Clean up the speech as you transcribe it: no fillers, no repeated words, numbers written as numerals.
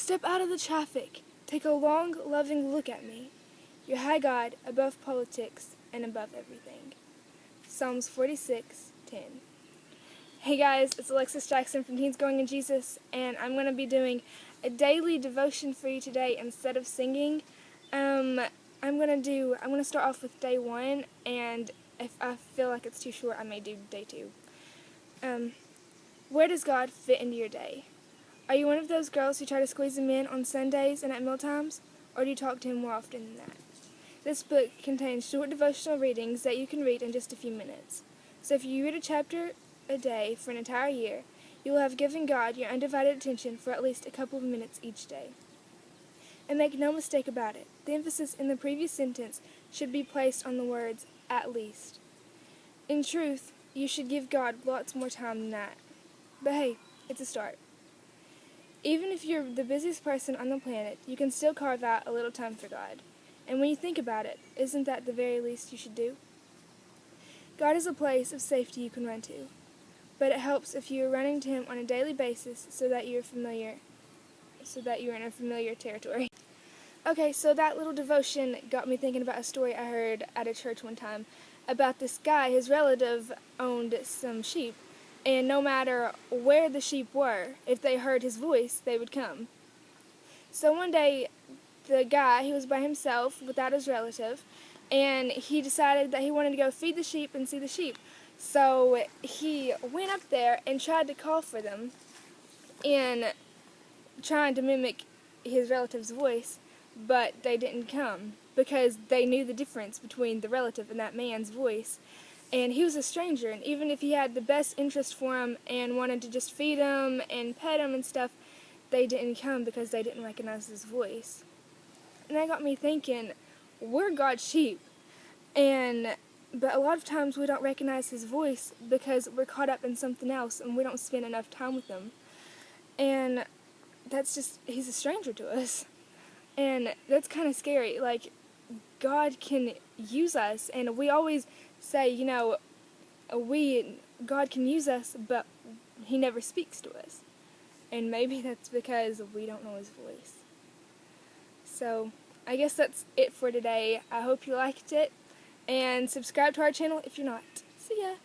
Step out of the traffic. Take a long, loving look at me. Your high God, above politics and above everything. Psalms 46:10. Hey guys, it's Alexis Jackson from Teens Growing in Jesus, and I'm going to be doing a daily devotion for you today instead of singing. I'm going to start off with day 1, and if I feel like it's too short, I may do day 2. Where does God fit into your day? Are you one of those girls who try to squeeze him in on Sundays and at mealtimes, or do you talk to him more often than that? This book contains short devotional readings that you can read in just a few minutes. So if you read a chapter a day for an entire year, you will have given God your undivided attention for at least a couple of minutes each day. And make no mistake about it, the emphasis in the previous sentence should be placed on the words, at least. In truth, you should give God lots more time than that. But hey, it's a start. Even if you're the busiest person on the planet, you can still carve out a little time for God. And when you think about it, isn't that the very least you should do? God is a place of safety you can run to, but it helps if you are running to him on a daily basis so that you're in a familiar territory. Okay, so that little devotion got me thinking about a story I heard at a church one time about this guy. His relative owned some sheep, and no matter where the sheep were, if they heard his voice, they would come. So one day, the guy, he was by himself without his relative, and he decided that he wanted to go feed the sheep and see the sheep. So he went up there and tried to call for them, and trying to mimic his relative's voice, but they didn't come because they knew the difference between the relative and that man's voice. And he was a stranger, and even if he had the best interest for him and wanted to just feed him and pet him and stuff, they didn't come because they didn't recognize his voice. And that got me thinking, we're God's sheep, but a lot of times we don't recognize his voice because we're caught up in something else and we don't spend enough time with him. And he's a stranger to us. And that's kind of scary. Like, God can use us, and we always say, God can use us, but he never speaks to us. And maybe that's because we don't know his voice. So, I guess that's it for today. I hope you liked it, and subscribe to our channel if you're not. See ya!